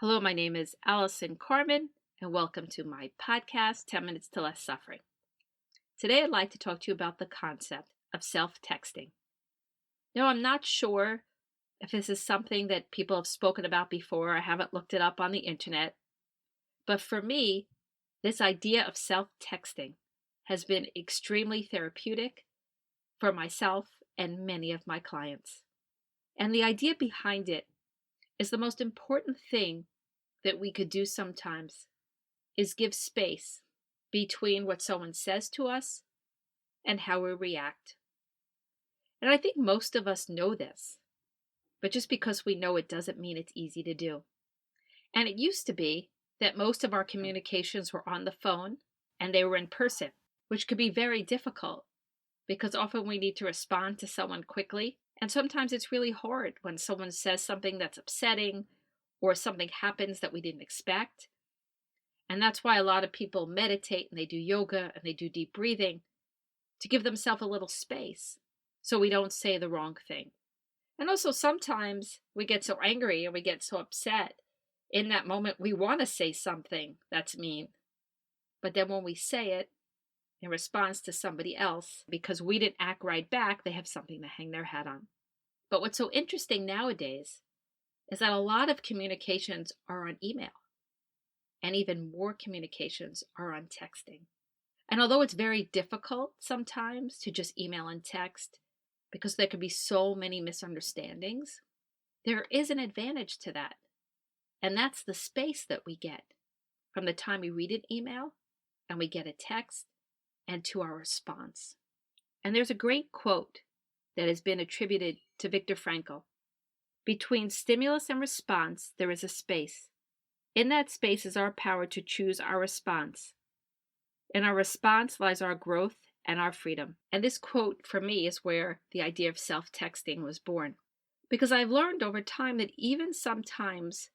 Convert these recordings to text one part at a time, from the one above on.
Hello, my name is Allison Carmen, and welcome to my podcast, 10 Minutes to Less Suffering. Today, I'd like to talk to you about the concept of self-texting. Now, I'm not sure if this is something that people have spoken about before. I haven't looked it up on the internet. But for me, this idea of self-texting has been extremely therapeutic for myself and many of my clients. And the idea behind it is the most important thing that we could do sometimes is give space between what someone says to us and how we react. And I think most of us know this, but just because we know it doesn't mean it's easy to do. And it used to be that most of our communications were on the phone and they were in person, which could be very difficult because often we need to respond to someone quickly. And sometimes it's really hard when someone says something that's upsetting or something happens that we didn't expect. And that's why a lot of people meditate and they do yoga and they do deep breathing to give themselves a little space so we don't say the wrong thing. And also sometimes we get so angry and we get so upset in that moment we want to say something that's mean. But then when we say it in response to somebody else, because we didn't act right back, they have something to hang their hat on. But what's so interesting nowadays is that a lot of communications are on email, and even more communications are on texting. And although it's very difficult sometimes to just email and text because there could be so many misunderstandings, there is an advantage to that. And that's the space that we get from the time we read an email and we get a text and to our response. And there's a great quote that has been attributed to Viktor Frankl. Between stimulus and response, there is a space. In that space is our power to choose our response. In our response lies our growth and our freedom. And this quote for me is where the idea of self-texting was born. Because I've learned over time that even sometimes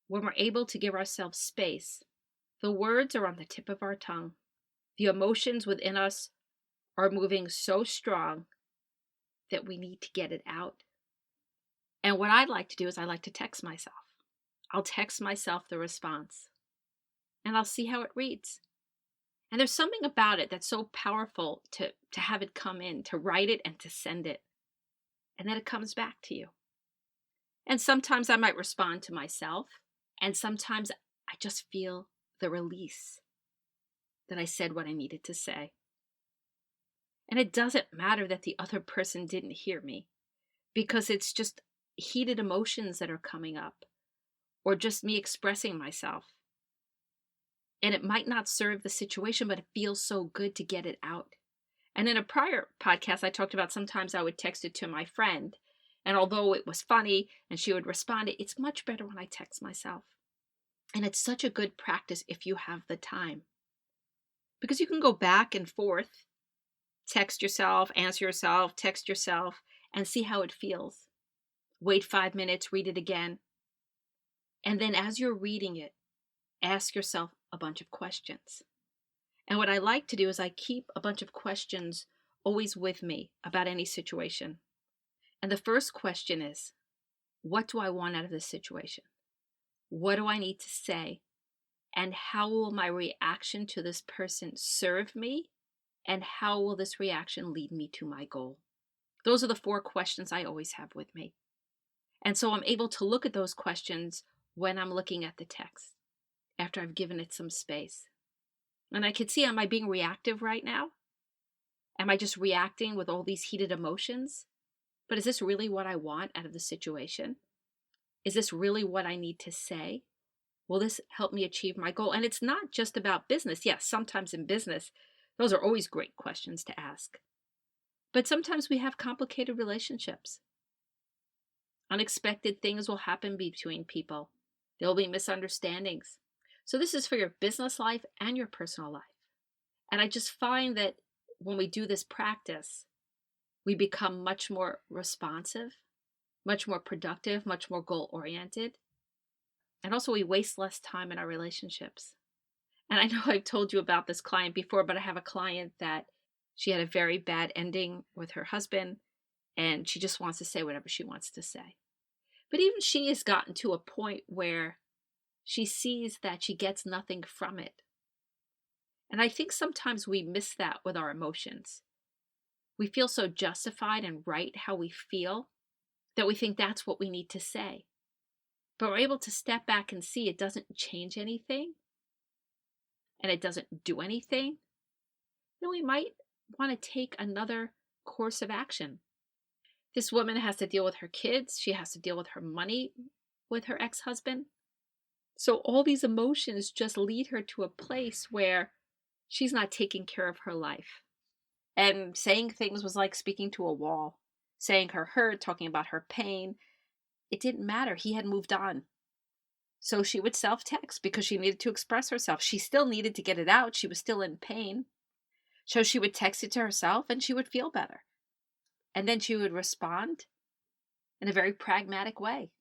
when we're able to give ourselves space, the words are on the tip of our tongue. The emotions within us are moving so strong that we need to get it out. And what I'd like to do is I like to text myself. I'll text myself the response and I'll see how it reads. And there's something about it that's so powerful to have it come in, to write it and to send it. And then it comes back to you. And sometimes I might respond to myself. And sometimes I just feel the release that I said what I needed to say. And it doesn't matter that the other person didn't hear me because it's just heated emotions that are coming up or just me expressing myself. And it might not serve the situation, but it feels so good to get it out. And in a prior podcast, I talked about sometimes I would text it to my friend. And although it was funny and she would respond, it's much better when I text myself. And it's such a good practice if you have the time. Because you can go back and forth, text yourself, answer yourself, text yourself, and see how it feels. Wait 5 minutes, read it again. And then as you're reading it, ask yourself a bunch of questions. And what I like to do is I keep a bunch of questions always with me about any situation. And the first question is, what do I want out of this situation? What do I need to say? And how will my reaction to this person serve me? And how will this reaction lead me to my goal? Those are the 4 questions I always have with me. And so I'm able to look at those questions when I'm looking at the text, after I've given it some space. And I can see, am I being reactive right now? Am I just reacting with all these heated emotions? But is this really what I want out of the situation? Is this really what I need to say? Will this help me achieve my goal? And it's not just about business. Yes, sometimes in business, those are always great questions to ask. But sometimes we have complicated relationships. Unexpected things will happen between people. There will be misunderstandings. So this is for your business life and your personal life. And I just find that when we do this practice, we become much more responsive, much more productive, much more goal-oriented. And also we waste less time in our relationships. And I know I've told you about this client before, but I have a client that she had a very bad ending with her husband, and she just wants to say whatever she wants to say. But even she has gotten to a point where she sees that she gets nothing from it. And I think sometimes we miss that with our emotions. We feel so justified and right how we feel that we think that's what we need to say. But we're able to step back and see it doesn't change anything and it doesn't do anything. Then we might want to take another course of action. This woman has to deal with her kids. She has to deal with her money with her ex-husband. So all these emotions just lead her to a place where she's not taking care of her life. And saying things was like speaking to a wall. Saying her hurt, talking about her pain. It didn't matter. He had moved on. So she would self-text because she needed to express herself. She still needed to get it out. She was still in pain. So she would text it to herself and she would feel better. And then she would respond in a very pragmatic way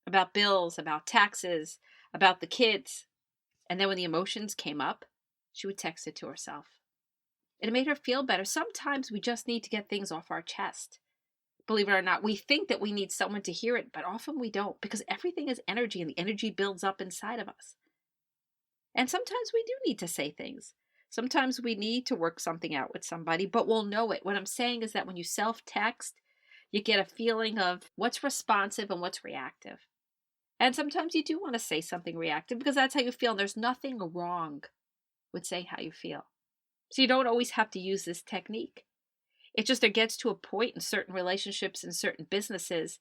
about bills, about taxes, about the kids. And then when the emotions came up, she would text it to herself. It made her feel better. Sometimes we just need to get things off our chest. Believe it or not, we think that we need someone to hear it, but often we don't, because everything is energy and the energy builds up inside of us. And sometimes we do need to say things. Sometimes we need to work something out with somebody, but we'll know it. What I'm saying is that when you self-text, you get a feeling of what's responsive and what's reactive. And sometimes you do want to say something reactive because that's how you feel. And there's nothing wrong with saying how you feel. So you don't always have to use this technique. It just there gets to a point in certain relationships and certain businesses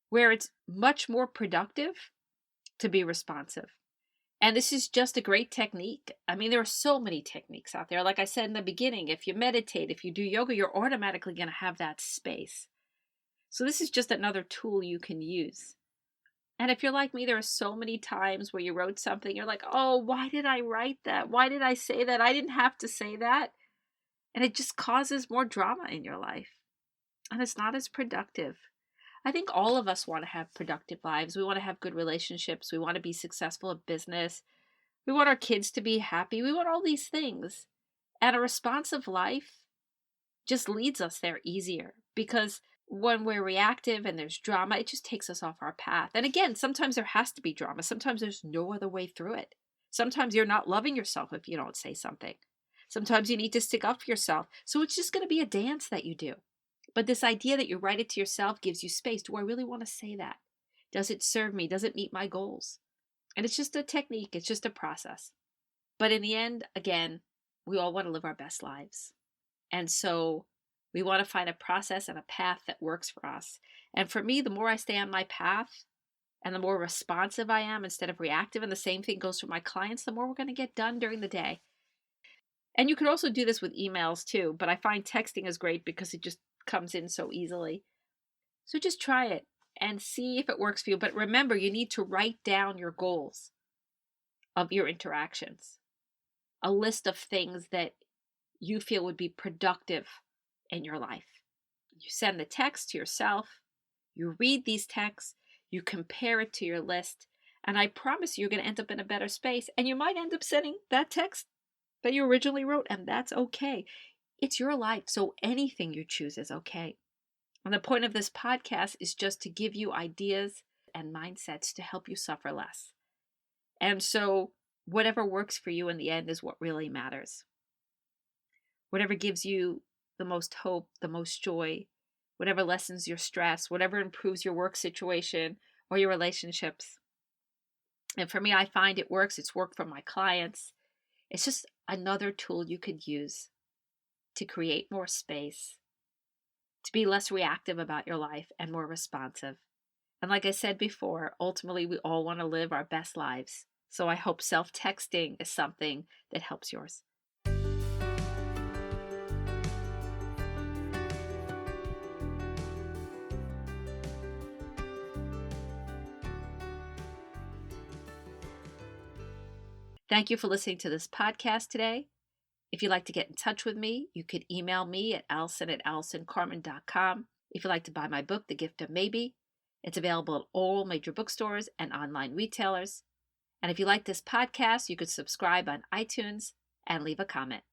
where it's much more productive to be responsive. And this is just a great technique. I mean, there are so many techniques out there. Like I said in the beginning, if you meditate, if you do yoga, you're automatically going to have that space. So this is just another tool you can use. And if you're like me, there are so many times where you wrote something, you're like, oh, why did I write that? Why did I say that? I didn't have to say that. And it just causes more drama in your life. And it's not as productive. I think all of us want to have productive lives. We want to have good relationships. We want to be successful at business. We want our kids to be happy. We want all these things. And a responsive life just leads us there easier, because when we're reactive and there's drama, it just takes us off our path. And again, sometimes there has to be drama. Sometimes there's no other way through it. Sometimes you're not loving yourself if you don't say something. Sometimes you need to stick up for yourself. So it's just going to be a dance that you do. But this idea that you write it to yourself gives you space. Do I really want to say that? Does it serve me? Does it meet my goals? And it's just a technique. It's just a process. But in the end, again, we all want to live our best lives. And so we want to find a process and a path that works for us. And for me, the more I stay on my path and the more responsive I am instead of reactive, and the same thing goes for my clients, the more we're going to get done during the day. And you can also do this with emails too, but I find texting is great because it just comes in so easily. So just try it and see if it works for you. But remember, you need to write down your goals of your interactions, a list of things that you feel would be productive in your life. You send the text to yourself, you read these texts, you compare it to your list, and I promise you're going to end up in a better space. And you might end up sending that text that you originally wrote, and that's okay. It's your life, so anything you choose is okay. And the point of this podcast is just to give you ideas and mindsets to help you suffer less. And so whatever works for you in the end is what really matters. Whatever gives you the most hope, the most joy, whatever lessens your stress, whatever improves your work situation or your relationships. And for me, I find it works. It's worked for my clients. It's just another tool you could use to create more space, to be less reactive about your life and more responsive. And like I said before, ultimately, we all want to live our best lives. So I hope self-texting is something that helps yours. Thank you for listening to this podcast today. If you'd like to get in touch with me, you could email me at allison@allisoncarmen.com. If you'd like to buy my book, The Gift of Maybe, it's available at all major bookstores and online retailers. And if you like this podcast, you could subscribe on iTunes and leave a comment.